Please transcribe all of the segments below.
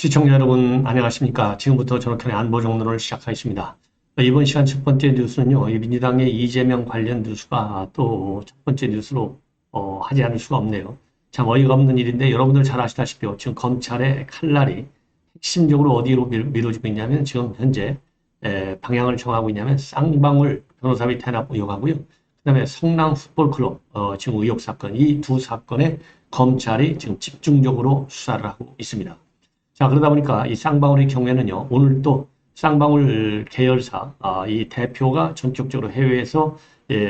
시청자 여러분 안녕하십니까. 지금부터 전학현의 안보 정론을 시작하겠습니다. 이번 시간 첫 번째 뉴스는요. 민주당의 이재명 관련 뉴스가 또 첫 번째 뉴스로 하지 않을 수가 없네요. 참 어이가 없는 일인데 여러분들 잘 아시다시피 지금 검찰의 칼날이 핵심적으로 어디로 미뤄지고 있냐면 지금 현재 방향을 정하고 있냐면 쌍방울 변호사비 탄압 의혹하고요. 그다음에 성남 풋볼클럽 지금 의혹 사건, 이 두 사건에 검찰이 지금 집중적으로 수사를 하고 있습니다. 자, 그러다 보니까 이 쌍방울의 경우에는요, 오늘 또 쌍방울 계열사, 이 대표가 전격적으로 해외에서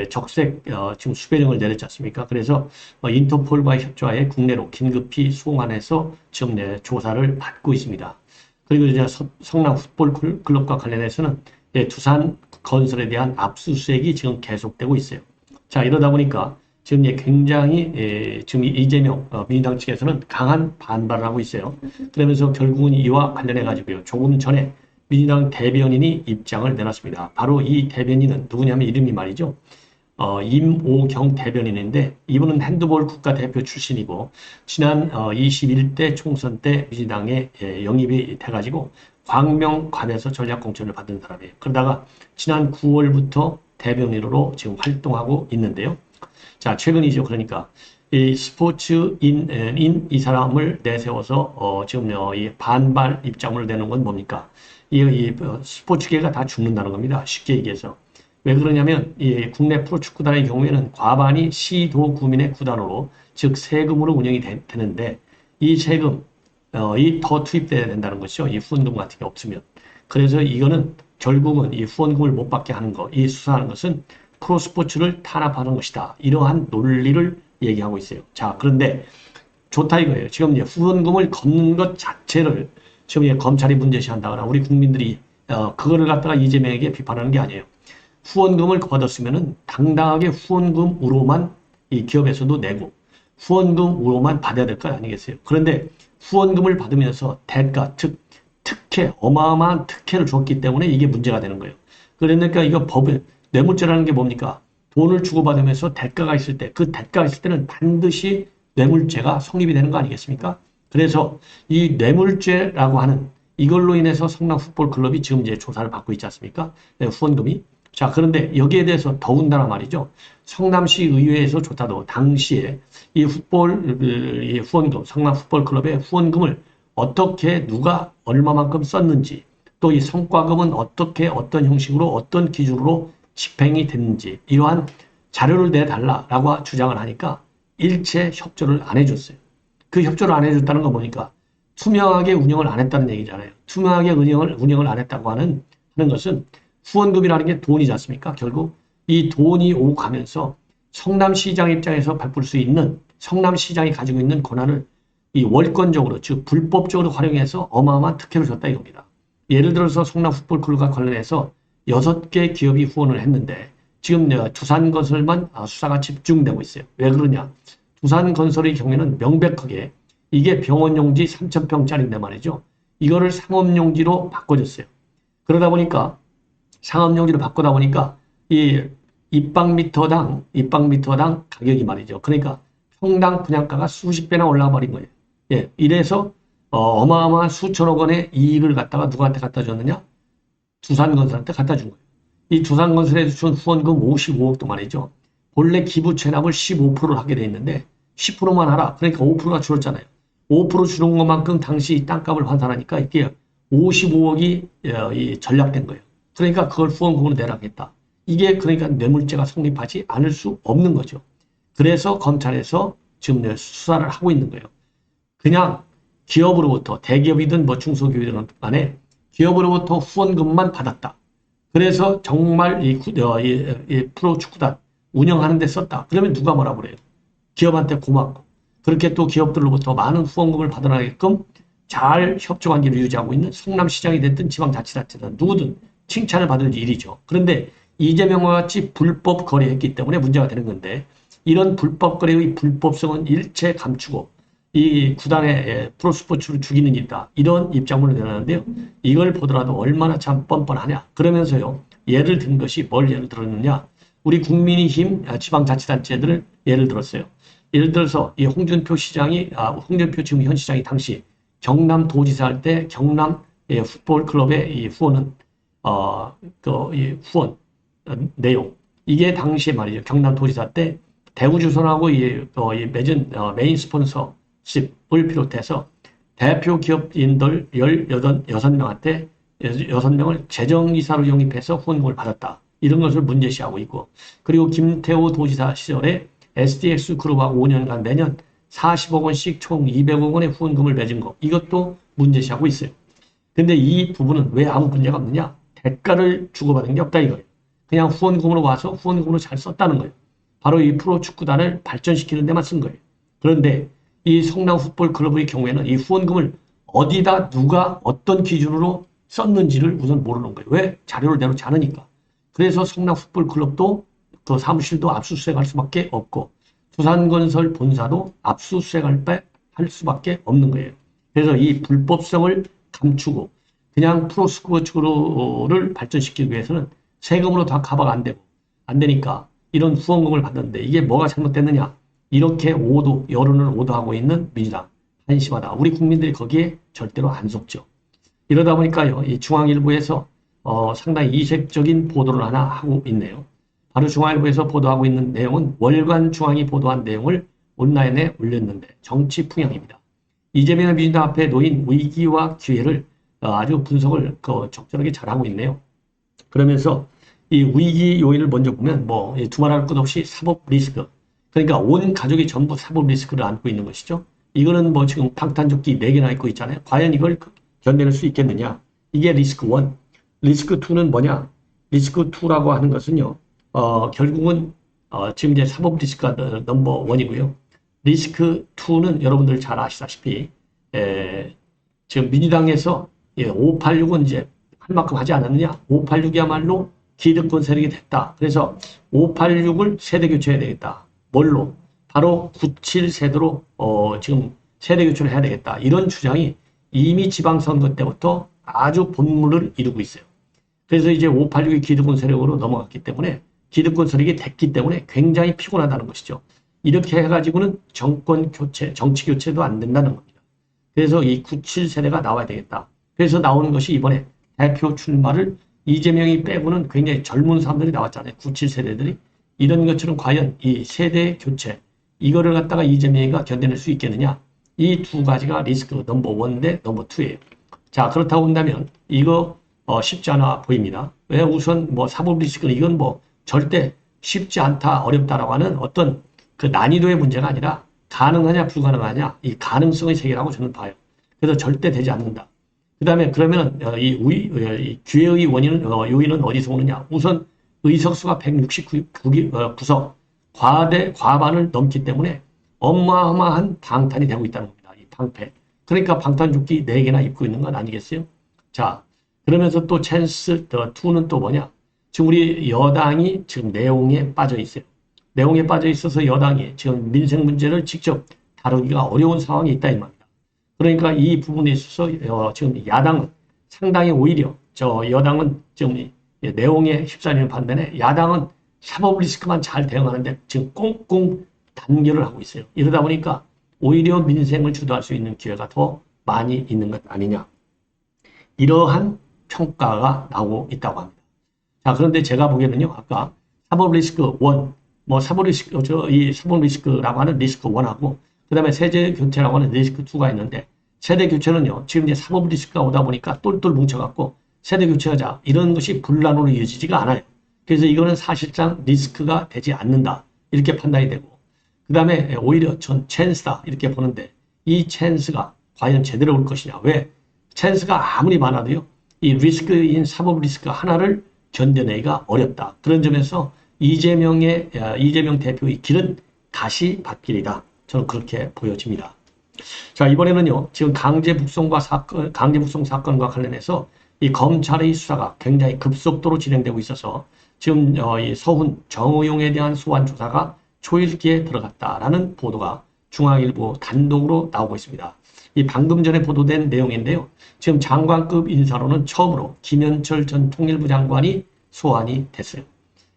적색 지금 수배령을 내렸지 않습니까? 그래서 인터폴과의 협조하에 국내로 긴급히 송환해서 지금 조사를 받고 있습니다. 그리고 이제 성남 풋볼 클럽과 관련해서는 두산 건설에 대한 압수수색이 지금 계속되고 있어요. 자, 이러다 보니까 지금 굉장히 지금 이재명 민주당 측에서는 강한 반발을 하고 있어요. 그러면서 결국은 이와 관련해 가지고요. 조금 전에 민주당 대변인이 입장을 내놨습니다. 바로 이 대변인은 누구냐면 이름이 말이죠. 임오경 대변인인데 이분은 핸드볼 국가대표 출신이고 지난 21대 총선 때 민주당에 영입이 돼가지고 광명갑에서 전략공천을 받은 사람이에요. 그러다가 지난 9월부터 대변인으로 지금 활동하고 있는데요. 자, 최근이죠. 그러니까 이 스포츠인 이 사람을 내세워서 지금 이 반발 입장을 내는 건 뭡니까? 이 스포츠계가 다 죽는다는 겁니다. 쉽게 얘기해서. 왜 그러냐면 이 국내 프로축구단의 경우에는 과반이 시도구민의 구단으로 즉 세금으로 운영이 되는데 이 세금 이 더 투입돼야 된다는 것이죠. 이 후원금 같은 게 없으면. 그래서 이거는 결국은 이 후원금을 못 받게 하는 거, 이 수사하는 것은 프로스포츠를 탄압하는 것이다. 이러한 논리를 얘기하고 있어요. 자, 그런데 좋다 이거예요. 지금 이제 후원금을 걷는 것 자체를 지금 검찰이 문제시한다거나 우리 국민들이 그거를 갖다가 이재명에게 비판하는 게 아니에요. 후원금을 걷었으면은 당당하게 후원금으로만 이 기업에서도 내고 후원금으로만 받아야 될 거 아니겠어요? 그런데 후원금을 받으면서 대가, 즉 특혜, 어마어마한 특혜를 줬기 때문에 이게 문제가 되는 거예요. 그러니까 이거 법에 뇌물죄라는 게 뭡니까? 돈을 주고받으면서 대가가 있을 때, 그 대가가 있을 때는 반드시 뇌물죄가 성립이 되는 거 아니겠습니까? 그래서 이 뇌물죄라고 하는 이걸로 인해서 성남 풋볼클럽이 지금 이제 조사를 받고 있지 않습니까? 후원금이. 자, 그런데 여기에 대해서 더군다나 말이죠. 성남시 의회에서 조사도 당시에 이 후원금, 성남 풋볼클럽의 후원금을 어떻게 누가 얼마만큼 썼는지 또 이 성과금은 어떻게 어떤 형식으로 어떤 기준으로 집행이 됐는지 이러한 자료를 내달라라고 주장을 하니까 일체 협조를 안 해줬어요. 그 협조를 안 해줬다는 건 뭐니까 투명하게 운영을 안 했다는 얘기잖아요. 투명하게 운영을 안 했다고 하는 것은 후원금이라는 게 돈이지 않습니까? 결국 이 돈이 오고 가면서 성남시장 입장에서 베풀 수 있는 성남시장이 가지고 있는 권한을 이 월권적으로 즉 불법적으로 활용해서 어마어마한 특혜를 줬다 이겁니다. 예를 들어서 성남 풋볼클럽과 관련해서 6개 기업이 후원을 했는데 지금 두산건설만 수사가 집중되고 있어요. 왜 그러냐? 두산건설의 경우에는 명백하게 이게 병원용지 3,000평짜리인데 말이죠. 이거를 상업용지로 바꿔줬어요. 그러다 보니까 상업용지로 바꾸다 보니까 이 입방미터당 가격이 말이죠. 그러니까 평당 분양가가 수십 배나 올라가 버린 거예요. 예, 이래서 어마어마한 수천억 원의 이익을 갖다가 누구한테 갖다 줬느냐? 두산건설한테 갖다 준 거예요. 이 두산건설에서 준 후원금 55억도 말이죠. 본래 기부 체납을 15%를 하게 돼 있는데 10%만 하라. 그러니까 5%가 줄었잖아요. 5% 줄은 것만큼 당시 땅값을 환산하니까 이게 55억이 전략된 거예요. 그러니까 그걸 후원금으로 내라겠다. 이게 그러니까 뇌물죄가 성립하지 않을 수 없는 거죠. 그래서 검찰에서 지금 수사를 하고 있는 거예요. 그냥 기업으로부터 대기업이든 뭐 중소기업이든 간에 기업으로부터 후원금만 받았다. 그래서 정말 이 프로축구단 운영하는 데 썼다. 그러면 누가 뭐라 그래요? 기업한테 고맙고 그렇게 또 기업들로부터 많은 후원금을 받아나게끔 잘 협조관계를 유지하고 있는 성남시장이 됐든 지방자치단체든 누구든 칭찬을 받을 일이죠. 그런데 이재명과 같이 불법 거래했기 때문에 문제가 되는 건데 이런 불법 거래의 불법성은 일체 감추고 이 구단의 프로스포츠를 죽이는 일이다. 이런 입장문을 내놨는데요. 이걸 보더라도 얼마나 참 뻔뻔하냐. 그러면서요. 예를 든 것이 뭘 예를 들었느냐. 우리 국민의힘 지방자치단체들을 예를 들었어요. 예를 들어서 이 홍준표 지금 현 시장이 당시 경남도지사 할 때 경남 풋볼 클럽의 이 후원은 이 후원 내용 이게 당시에 말이죠. 경남도지사 때 대우조선하고 맺은 메인 스폰서십을 비롯해서 대표 기업인들 16명한테 6명을 재정이사로 영입해서 후원금을 받았다. 이런 것을 문제시하고 있고, 그리고 김태호 도지사 시절에 SDX 그룹하고 5년간 매년 40억 원씩 총 200억 원의 후원금을 맺은 거, 이것도 문제시하고 있어요. 근데 이 부분은 왜 아무 문제가 없느냐? 대가를 주고받은 게 없다 이거예요. 그냥 후원금으로 와서 후원금으로 잘 썼다는 거예요. 바로 이 프로축구단을 발전시키는 데만 쓴 거예요. 그런데 이 성남 풋볼 클럽의 경우에는 이 후원금을 어디다 누가 어떤 기준으로 썼는지를 우선 모르는 거예요. 왜? 자료를 내놓지 않으니까. 그래서 성남 풋볼 클럽도 그 사무실도 압수수색할 수밖에 없고 두산건설 본사도 압수수색할 수밖에 없는 거예요. 그래서 이 불법성을 감추고 그냥 프로스포츠를 발전시키기 위해서는 세금으로 다 커버가 안 되니까 이런 후원금을 받는데 이게 뭐가 잘못됐느냐? 이렇게 여론을 오도하고 있는 민주당. 한심하다. 우리 국민들이 거기에 절대로 안 속죠. 이러다 보니까요, 이 중앙일보에서 상당히 이색적인 보도를 하나 하고 있네요. 바로 중앙일보에서 보도하고 있는 내용은 월간 중앙이 보도한 내용을 온라인에 올렸는데 정치 풍향입니다. 이재명의 민주당 앞에 놓인 위기와 기회를 아주 분석을 적절하게 잘하고 있네요. 그러면서 이 위기 요인을 먼저 보면 두말할 것 없이 사법 리스크. 그러니까 온 가족이 전부 사법 리스크를 안고 있는 것이죠. 이거는 지금 방탄조끼 4개나 입고 있잖아요. 과연 이걸 견뎌낼 수 있겠느냐. 이게 리스크 1. 리스크 2는 뭐냐. 리스크 2라고 하는 것은요. 결국은 지금 이제 사법 리스크가 넘버 1이고요. 리스크 2는 여러분들 잘 아시다시피 지금 민주당에서 586은 이제 할 만큼 하지 않았느냐. 586이야말로 기득권 세력이 됐다. 그래서 586을 세대 교체해야 되겠다. 뭘로? 바로 97 세대로 지금 세대 교체를 해야 되겠다. 이런 주장이 이미 지방선거 때부터 아주 본물을 이루고 있어요. 그래서 이제 586이 기득권 세력으로 넘어갔기 때문에 기득권 세력이 됐기 때문에 굉장히 피곤하다는 것이죠. 이렇게 해가지고는 정권 교체, 정치 교체도 안 된다는 겁니다. 그래서 이 97 세대가 나와야 되겠다. 그래서 나오는 것이 이번에 대표 출마를 이재명이 빼고는 굉장히 젊은 사람들이 나왔잖아요. 97 세대들이. 이런 것처럼 과연 이 세대 교체, 이거를 갖다가 이재명이가 견뎌낼 수 있겠느냐. 이 두 가지가 리스크 넘버 1 대 넘버 2예요. 자, 그렇다고 한다면 이거 쉽지 않아 보입니다. 왜? 우선 사법 리스크는 이건 절대 쉽지 않다, 어렵다라고 하는 어떤 그 난이도의 문제가 아니라 가능하냐, 불가능하냐, 이 가능성의 세계라고 저는 봐요. 그래서 절대 되지 않는다. 그 다음에 그러면 이 기회의 요인은 어디서 오느냐? 우선 의석수가 169석, 과반을 넘기 때문에 어마어마한 방탄이 되고 있다는 겁니다. 이 방패. 그러니까 방탄조끼 4개나 입고 있는 건 아니겠어요? 자, 그러면서 또 찬스 2는 또 뭐냐? 지금 우리 여당이 지금 내용에 빠져 있어요. 내용에 빠져 있어서 여당이 지금 민생 문제를 직접 다루기가 어려운 상황이 있다 이 말입니다. 그러니까 이 부분에 있어서 지금 야당은 상당히 오히려 여당은 지금 내용에 휩싸이는 반면에 야당은 사법 리스크만 잘 대응하는데 지금 꽁꽁 단결을 하고 있어요. 이러다 보니까 오히려 민생을 주도할 수 있는 기회가 더 많이 있는 것 아니냐. 이러한 평가가 나오고 있다고 합니다. 자, 그런데 제가 보기에는요, 아까 사법 리스크 1, 사법 리스크라고 하는 리스크 1하고, 그 다음에 세대 교체라고 하는 리스크 2가 있는데, 세대 교체는요, 지금 이제 사법 리스크가 오다 보니까 똘똘 뭉쳐갖고, 세대 교체하자, 이런 것이 분란으로 이어지지가 않아요. 그래서 이거는 사실상 리스크가 되지 않는다. 이렇게 판단이 되고, 그 다음에 오히려 전 찬스다. 이렇게 보는데, 이 찬스가 과연 제대로 올 것이냐. 왜? 찬스가 아무리 많아도요, 이 리스크인 사법 리스크 하나를 견뎌내기가 어렵다. 그런 점에서 이재명 대표의 길은 다시 밭길이다. 저는 그렇게 보여집니다. 자, 이번에는요, 지금 강제 북송 사건과 관련해서 이 검찰의 수사가 굉장히 급속도로 진행되고 있어서 지금 이 서훈 정의용에 대한 소환 조사가 초일기에 들어갔다라는 보도가 중앙일보 단독으로 나오고 있습니다. 이 방금 전에 보도된 내용인데요. 지금 장관급 인사로는 처음으로 김현철 전 통일부 장관이 소환이 됐어요.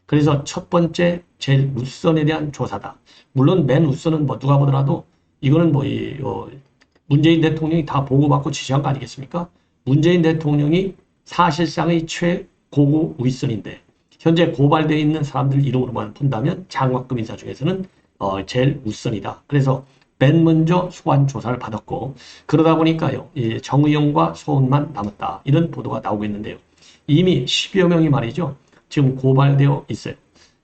그래서 첫 번째 제일 윗선에 대한 조사다. 물론 맨 윗선은 누가 보더라도 이거는 문재인 대통령이 다 보고받고 지시한 거 아니겠습니까? 문재인 대통령이 사실상의 최고고 윗선인데 현재 고발되어 있는 사람들 이름으로만 본다면 장관급 인사 중에서는 제일 윗선이다. 그래서 맨 먼저 소환 조사를 받았고 그러다 보니까요. 정의용과 소은만 남았다. 이런 보도가 나오고 있는데요. 이미 10여 명이 말이죠. 지금 고발되어 있어요.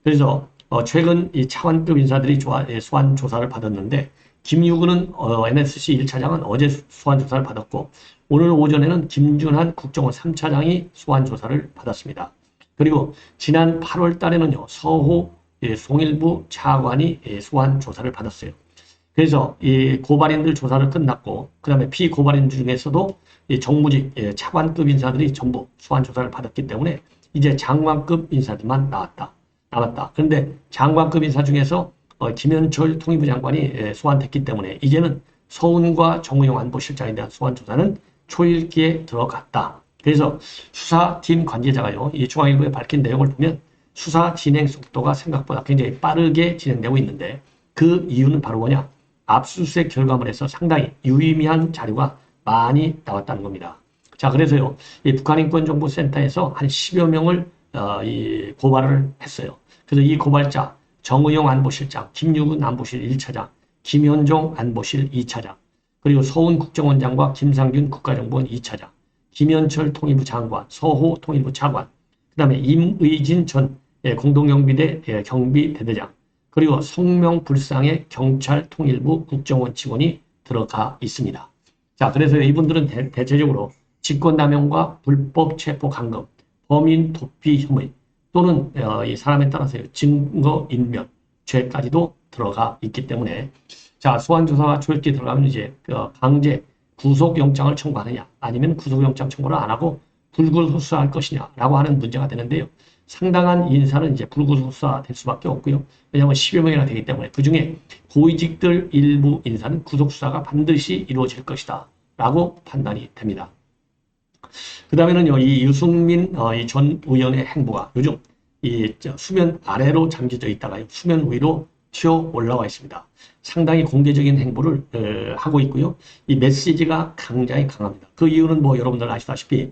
그래서 최근 이 차관급 인사들이 소환 조사를 받았는데 김유근은 NSC 1차장은 어제 소환 조사를 받았고 오늘 오전에는 김준한 국정원 3차장이 소환 조사를 받았습니다. 그리고 지난 8월 달에는요. 서호 송일부 차관이 소환 조사를 받았어요. 그래서 이 고발인들 조사를 끝났고 그 다음에 피고발인 중에서도 이 정무직 차관급 인사들이 전부 소환 조사를 받았기 때문에 이제 장관급 인사들만 남았다. 그런데 장관급 인사 중에서 김현철 통일부 장관이 소환됐기 때문에 이제는 서훈과 정의용 안보실장에 대한 소환 조사는 초읽기에 들어갔다. 그래서 수사팀 관계자가요, 이 중앙일보에 밝힌 내용을 보면 수사 진행 속도가 생각보다 굉장히 빠르게 진행되고 있는데 그 이유는 바로 뭐냐? 압수수색 결과물에서 상당히 유의미한 자료가 많이 나왔다는 겁니다. 자, 그래서요, 이 북한인권정보센터에서 한 10여 명을 이 고발을 했어요. 그래서 이 고발자 정의용 안보실장, 김유근 안보실 1차장, 김현종 안보실 2차장, 그리고 서훈 국정원장과 김상균 국가정보원 2차장, 김현철 통일부 장관, 서호 통일부 차관, 그 다음에 임의진 전 공동경비대 경비대대장, 그리고 성명불상의 경찰 통일부 국정원 직원이 들어가 있습니다. 자, 그래서 이분들은 대체적으로 직권남용과 불법 체포 감금, 범인 도피 혐의 또는 이 사람에 따라서 증거인멸 죄까지도 들어가 있기 때문에 자, 소환조사와 조직에 들어가면 이제 강제 구속영장을 청구하느냐 아니면 구속영장 청구를 안 하고 불구속수사할 것이냐라고 하는 문제가 되는데요. 상당한 인사는 이제 불구속수사 될 수밖에 없고요. 왜냐하면 10여 명이나 되기 때문에 그중에 고위직들 일부 인사는 구속수사가 반드시 이루어질 것이다 라고 판단이 됩니다. 그 다음에는요, 이 유승민 전 의원의 행보가 요즘 이 수면 아래로 잠겨져 있다가 수면 위로 튀어 올라와 있습니다. 상당히 공개적인 행보를 하고 있고요. 이 메시지가 굉장히 강합니다. 그 이유는 뭐 여러분들 아시다시피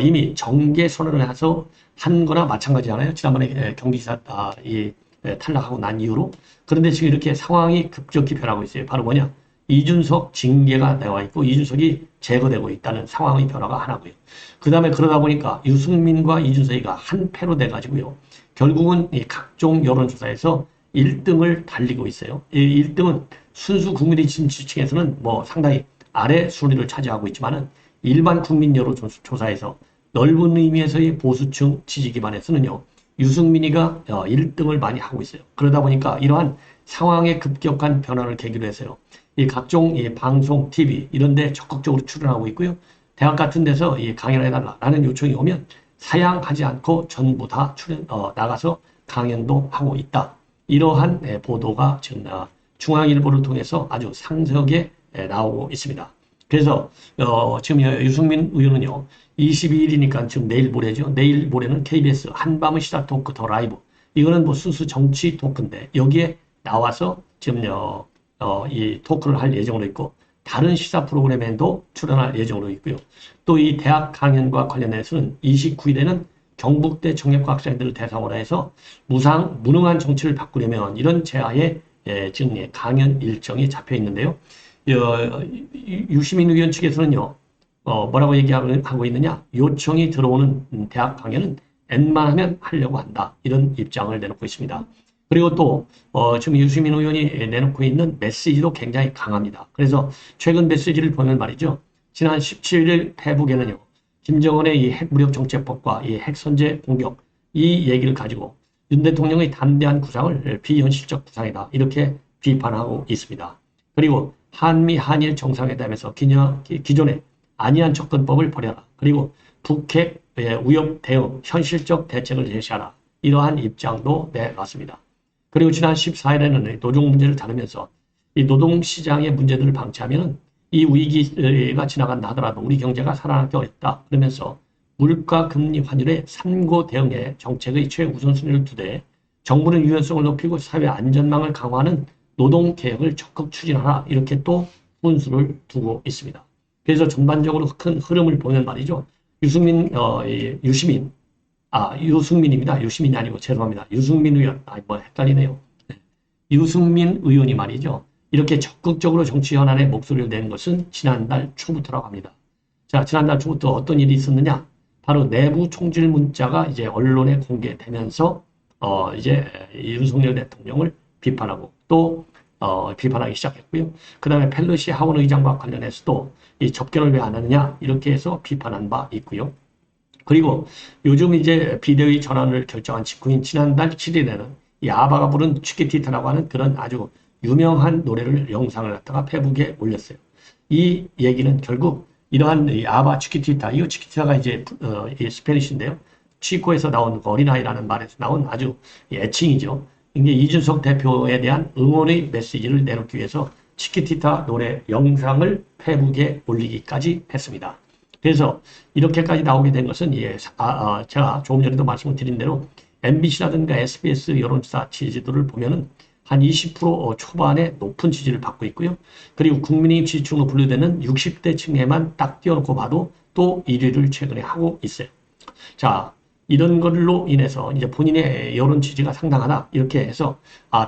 이미 정계 선언을 해서 한 거나 마찬가지잖아요. 지난번에 경기지사 탈락하고 난 이후로. 그런데 지금 이렇게 상황이 급격히 변하고 있어요. 바로 뭐냐? 이준석 징계가 나와 있고 이준석이 제거되고 있다는 상황의 변화가 하나고요. 그 다음에 그러다 보니까 유승민과 이준석이가 한 패로 돼가지고요. 결국은 이 각종 여론조사에서 1등을 달리고 있어요. 이 1등은 순수 국민의 지지층에서는 뭐 상당히 아래 순위를 차지하고 있지만은 일반 국민 여론조사에서 넓은 의미에서의 보수층 지지 기반에서는요. 유승민이가 1등을 많이 하고 있어요. 그러다 보니까 이러한 상황의 급격한 변화를 계기로 해서요. 이 각종 방송, TV 이런 데 적극적으로 출연하고 있고요. 대학 같은 데서 강연해달라라는 요청이 오면 사양하지 않고 전부 다 나가서 강연도 하고 있다. 이러한 보도가 지금 중앙일보를 통해서 아주 상세하게 나오고 있습니다. 그래서 지금 유승민 의원은요. 22일이니까 지금 내일 모레죠. 내일 모레는 KBS 한밤의 시사 토크 더 라이브. 이거는 뭐 순수 정치 토크인데 여기에 나와서 지금 이 토크를 할 예정으로 있고 다른 시사 프로그램에도 출연할 예정으로 있고요. 또 이 대학 강연과 관련해서는 29일에는 경북대 청약과 학생들을 대상으로 해서 무능한 정치를 바꾸려면 이런 제하에 지금 강연 일정이 잡혀 있는데요. 유시민 의원 측에서는요. 뭐라고 얘기하고 있느냐? 요청이 들어오는 대학 강연은 웬만하면 하려고 한다. 이런 입장을 내놓고 있습니다. 그리고 또 지금 유시민 의원이 내놓고 있는 메시지도 굉장히 강합니다. 그래서 최근 메시지를 보면 말이죠. 지난 17일 페북에는요. 김정은의 이 핵무력정책법과 이 핵선제 공격 이 얘기를 가지고 윤 대통령의 담대한 구상을 비현실적 구상이다. 이렇게 비판하고 있습니다. 그리고 한일 정상회담에서 기존의 안이한 접근법을 버려라. 그리고 북핵 위협 대응 현실적 대책을 제시하라. 이러한 입장도 내놨습니다. 그리고 지난 14일에는 노동 문제를 다루면서 이 노동시장의 문제들을 방치하면 이 위기가 지나간다 하더라도 우리 경제가 살아남기 어렵다. 그러면서 물가, 금리, 환율의 3고 대응에 정책의 최우선순위를 두되 정부는 유연성을 높이고 사회 안전망을 강화하는 노동개혁을 적극 추진하라. 이렇게 또 훈수를 두고 있습니다. 그래서 전반적으로 큰 흐름을 보면 말이죠. 유승민입니다. 유시민이 아니고 죄송합니다. 유승민 의원. 헷갈리네요. 유승민 의원이 말이죠. 이렇게 적극적으로 정치 현안에 목소리를 낸 것은 지난달 초부터라고 합니다. 자, 지난달 초부터 어떤 일이 있었느냐? 바로 내부 총질 문자가 이제 언론에 공개되면서 이제 윤석열 대통령을 비판하고 또 비판하기 시작했고요. 그 다음에 펠로시 하원 의장과 관련해서도 이 접견을 왜 안 하느냐 이렇게 해서 비판한 바 있고요. 그리고 요즘 이제 비대위 전환을 결정한 직후인 지난달 7일에는 이 아바가 부른 치키티타라고 하는 그런 아주 유명한 노래를 영상을 갖다가 페북에 올렸어요. 이 얘기는 결국 이러한 이 아바 치키티타, 이 치키티타가 이제 이 스페니쉬인데요. 치코에서 나온 어린아이라는 말에서 나온 아주 애칭이죠. 이게 이준석 대표에 대한 응원의 메시지를 내놓기 위해서 치키티타 노래 영상을 페북에 올리기까지 했습니다. 그래서 이렇게까지 나오게 된 것은 제가 조금 전에도 말씀을 드린 대로 MBC라든가 SBS 여론조사 지지도를 보면은 한 20% 초반에 높은 지지를 받고 있고요. 그리고 국민의힘 지지층으로 분류되는 60대 층에만 딱 띄워놓고 봐도 또 1위를 최근에 하고 있어요. 자, 이런 걸로 인해서 이제 본인의 여론 지지가 상당하다 이렇게 해서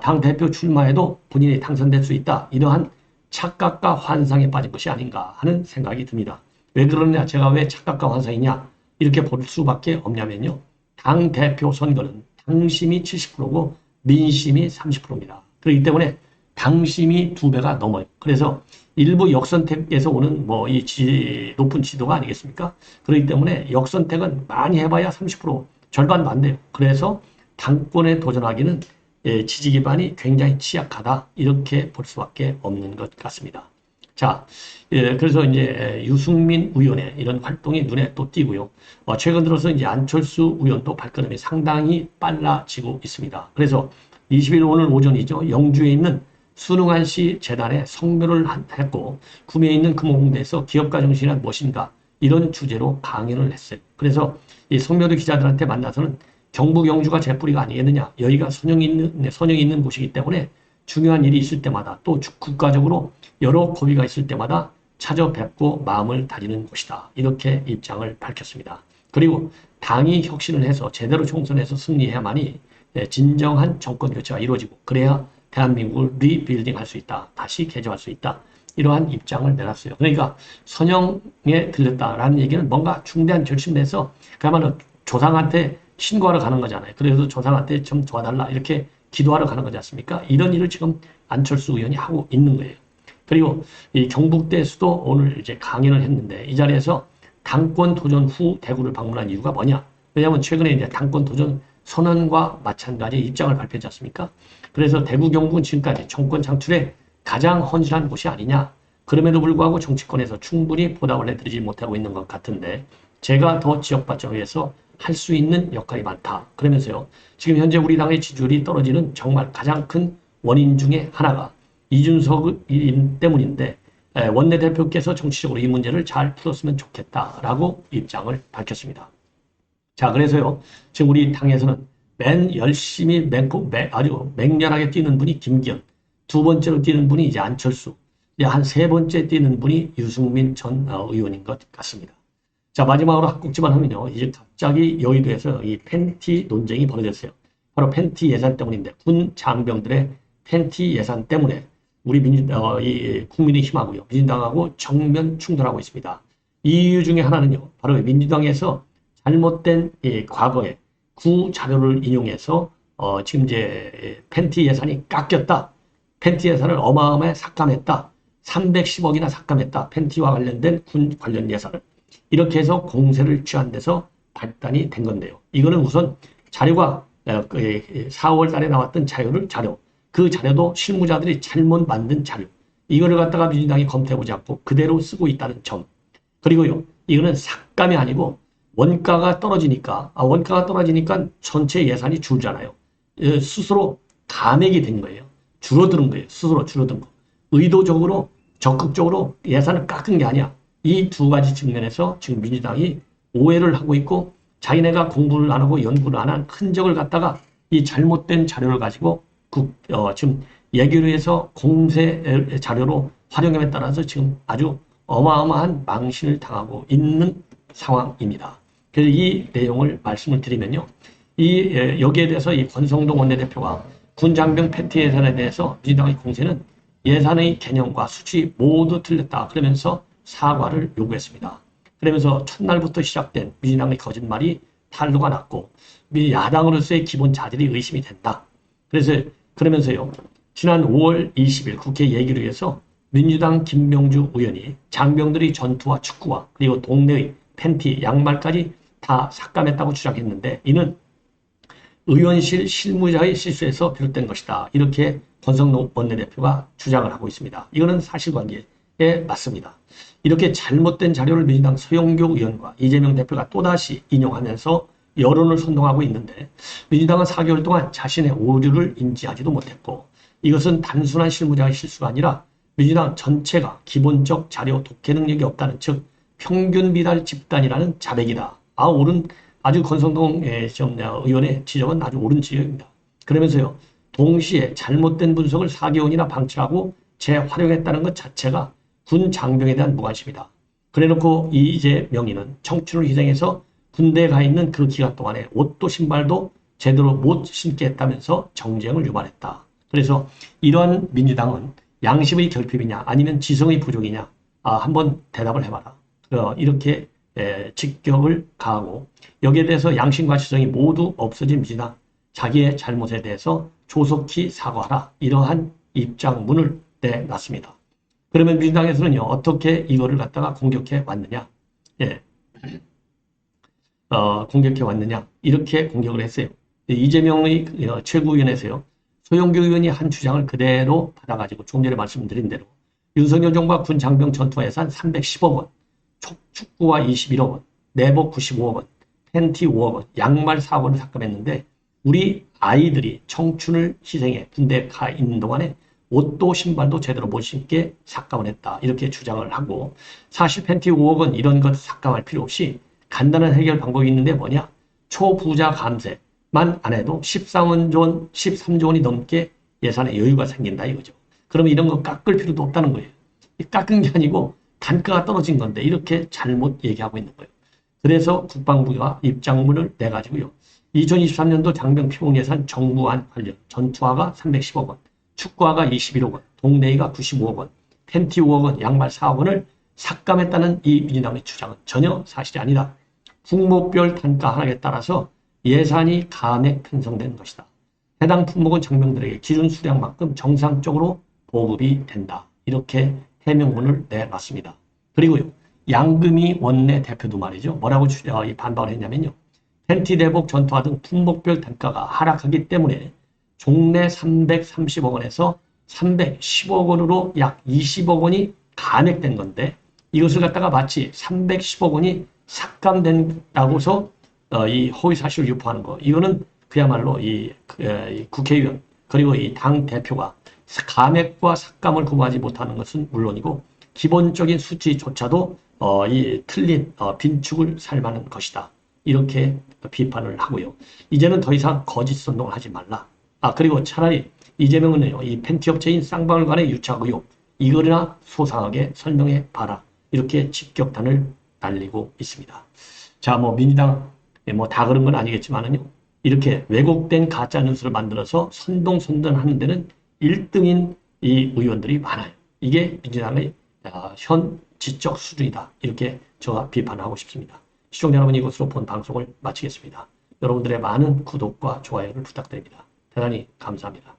당 대표 출마에도 본인이 당선될 수 있다 이러한 착각과 환상에 빠진 것이 아닌가 하는 생각이 듭니다. 왜 그러냐? 제가 왜 착각과 환상이냐? 이렇게 볼 수밖에 없냐면요. 당 대표 선거는 당심이 70%고 민심이 30%입니다. 그렇기 때문에 당심이 2배가 넘어요. 그래서 일부 역선택에서 오는 이 높은 지도가 아니겠습니까? 그렇기 때문에 역선택은 많이 해봐야 30% 절반도 안 돼요. 그래서 당권에 도전하기는 지지 기반이 굉장히 취약하다 이렇게 볼 수밖에 없는 것 같습니다. 자, 그래서 이제 유승민 의원의 이런 활동이 눈에 또 띄고요. 최근 들어서 이제 안철수 의원도 발걸음이 상당히 빨라지고 있습니다. 그래서 20일 오늘 오전이죠. 영주에 있는 순응한시 재단에 성묘를 했고 구미에 있는 금호공대에서 기업가 정신이란 무엇인가 이런 주제로 강연을 했어요. 그래서 이 성묘도 기자들한테 만나서는 경북 영주가 제 뿌리가 아니겠느냐. 여기가 선영이 있는 곳이기 때문에 중요한 일이 있을 때마다 또 국가적으로 여러 고비가 있을 때마다 찾아뵙고 마음을 다지는 곳이다. 이렇게 입장을 밝혔습니다. 그리고 당이 혁신을 해서 제대로 총선에서 승리해야만이 진정한 정권 교체가 이루어지고 그래야 대한민국을 리빌딩할 수 있다. 다시 개조할 수 있다. 이러한 입장을 내놨어요. 그러니까 선영에 들렸다라는 얘기는 뭔가 중대한 결심내서 그야말로 조상한테 신고하러 가는 거잖아요. 그래서 조상한테 좀 도와달라 이렇게 기도하러 가는 거지 않습니까? 이런 일을 지금 안철수 의원이 하고 있는 거예요. 그리고 이 경북대에서도 오늘 이제 강연을 했는데 이 자리에서 당권 도전 후 대구를 방문한 이유가 뭐냐? 왜냐하면 최근에 이제 당권 도전 선언과 마찬가지 입장을 발표했지 않습니까? 그래서 대구 경북은 지금까지 정권 창출에 가장 헌신한 곳이 아니냐? 그럼에도 불구하고 정치권에서 충분히 보답을 해드리지 못하고 있는 것 같은데 제가 더 지역 발전을 위해서 할 수 있는 역할이 많다. 그러면서요. 지금 현재 우리 당의 지지율이 떨어지는 정말 가장 큰 원인 중에 하나가 이준석 때문인데 원내대표께서 정치적으로 이 문제를 잘 풀었으면 좋겠다라고 입장을 밝혔습니다. 자, 그래서요. 지금 우리 당에서는 맨 열심히 아주 맹렬하게 뛰는 분이 김기현, 두 번째로 뛰는 분이 이제 안철수, 한 세 번째 뛰는 분이 유승민 전 의원인 것 같습니다. 자, 마지막으로 한 꼭지만 하면요. 이제 갑자기 여의도에서 이 팬티 논쟁이 벌어졌어요. 바로 팬티 예산 때문인데, 군 장병들의 팬티 예산 때문에 우리 국민의힘하고요, 민주당하고 정면 충돌하고 있습니다. 이 이유 중에 하나는요, 바로 민주당에서 잘못된 과거에 구 자료를 인용해서 지금 이제 팬티 예산이 깎였다. 팬티 예산을 어마어마하게 삭감했다. 310억이나 삭감했다. 팬티와 관련된 군 관련 예산을. 이렇게 해서 공세를 취한 데서 발단이 된 건데요. 이거는 우선 자료가 4월 달에 나왔던 자료, 그 자료도 실무자들이 잘못 만든 자료. 이거를 갖다가 민주당이 검토해보지 않고 그대로 쓰고 있다는 점. 그리고요, 이거는 삭감이 아니고 원가가 떨어지니까 전체 예산이 줄잖아요. 스스로 감액이 된 거예요. 줄어드는 거예요. 스스로 줄어든 거. 의도적으로 적극적으로 예산을 깎은 게 아니야. 이 두 가지 측면에서 지금 민주당이 오해를 하고 있고 자기네가 공부를 안 하고 연구를 안 한 흔적을 갖다가 이 잘못된 자료를 가지고 지금 예결위에서 공세 자료로 활용함에 따라서 지금 아주 어마어마한 망신을 당하고 있는 상황입니다. 그래서 이 내용을 말씀을 드리면요. 여기에 대해서 이 권성동 원내대표가 군장병 팬티 예산에 대해서 민주당의 공세는 예산의 개념과 수치 모두 틀렸다. 그러면서 사과를 요구했습니다. 그러면서 첫날부터 시작된 민주당의 거짓말이 탄로가 났고 야당으로서의 기본 자질이 의심이 된다. 그러면서요. 지난 5월 20일 국회 예기를 위해서 민주당 김명주 의원이 장병들이 전투와 축구와 그리고 동네의 팬티, 양말까지 다 삭감했다고 주장했는데 이는 의원실 실무자의 실수에서 비롯된 것이다. 이렇게 권성동 원내대표가 주장을 하고 있습니다. 이거는 사실관계에 맞습니다. 이렇게 잘못된 자료를 민주당 서영교 의원과 이재명 대표가 또다시 인용하면서 여론을 선동하고 있는데 민주당은 4개월 동안 자신의 오류를 인지하지도 못했고 이것은 단순한 실무자의 실수가 아니라 민주당 전체가 기본적 자료 독해 능력이 없다는 즉 평균 미달 집단이라는 자백이다. 아주 권성동 의원의 지적은 아주 옳은 지적입니다. 그러면서요. 동시에 잘못된 분석을 4개월이나 방치하고 재활용했다는 것 자체가 군 장병에 대한 무관심이다. 그래놓고 이재명이는 청춘을 희생해서 군대에 가 있는 그 기간 동안에 옷도 신발도 제대로 못 신게 했다면서 정쟁을 유발했다. 그래서 이러한 민주당은 양심의 결핍이냐 아니면 지성의 부족이냐 한번 대답을 해봐라. 이렇게 직격을 가하고 여기에 대해서 양심과 지성이 모두 없어진 민주당 자기의 잘못에 대해서 조속히 사과하라. 이러한 입장문을 내놨습니다. 그러면 민주당에서는요. 어떻게 이거를 갖다가 공격해 왔느냐. 공격해 왔느냐. 이렇게 공격을 했어요. 이재명의 최고위원회에서요. 소영교 의원이 한 주장을 그대로 받아가지고 조금 전에 말씀드린 대로 윤석열 정부가 군 장병 전투 예산 310억 원, 축구화 21억 원, 내복 95억 원, 팬티 5억 원, 양말 4억 원을 삭감했는데 우리 아이들이 청춘을 희생해 군대에 가 있는 동안에 옷도 신발도 제대로 못 신게 삭감을 했다. 이렇게 주장을 하고 사실 팬티 5억 원 이런 것 삭감할 필요 없이 간단한 해결 방법이 있는데 뭐냐? 초부자 감세만 안 해도 13조 원이 넘게 예산에 여유가 생긴다 이거죠. 그러면 이런 거 깎을 필요도 없다는 거예요. 깎은 게 아니고 단가가 떨어진 건데 이렇게 잘못 얘기하고 있는 거예요. 그래서 국방부가 입장문을 내가지고요. 2023년도 장병 피공 예산 정부안 관련 전투화가 310억 원, 축구화가 21억 원, 동네이가 95억 원, 팬티 5억 원, 양말 4억 원을 삭감했다는 이 민주당의 주장은 전혀 사실이 아니다. 품목별 단가 하락에 따라서 예산이 감액 편성된 것이다. 해당 품목은 장병들에게 기준 수량만큼 정상적으로 보급이 된다. 이렇게 해명문을 내놨습니다. 그리고요. 양금희 원내 대표도 말이죠. 뭐라고 반박을 했냐면요. 팬티 대복 전투화 등 품목별 단가가 하락하기 때문에 종래 330억 원에서 310억 원으로 약 20억 원이 감액된 건데 이것을 갖다가 마치 310억 원이 삭감된다고서 이 허위사실을 유포하는 거. 이거는 그야말로 이 국회의원 그리고 이 당 대표가 감액과 삭감을 구분하지 못하는 것은 물론이고 기본적인 수치조차도 이 틀린 빈축을 살만한 것이다. 이렇게 비판을 하고요. 이제는 더 이상 거짓 선동을 하지 말라. 그리고 차라리 이재명은요. 이 팬티 업체인 쌍방울 간의 유착 의혹 이거나 소상하게 설명해 봐라. 이렇게 직격탄을 날리고 있습니다. 자, 민주당 다 그런 건 아니겠지만은요. 이렇게 왜곡된 가짜 뉴스를 만들어서 선동하는 데는 1등인 이 의원들이 많아요. 이게 민주당의 현 지적 수준이다. 이렇게 제가 비판하고 싶습니다. 시청자 여러분 이것으로 본 방송을 마치겠습니다. 여러분들의 많은 구독과 좋아요를 부탁드립니다. 대단히 감사합니다.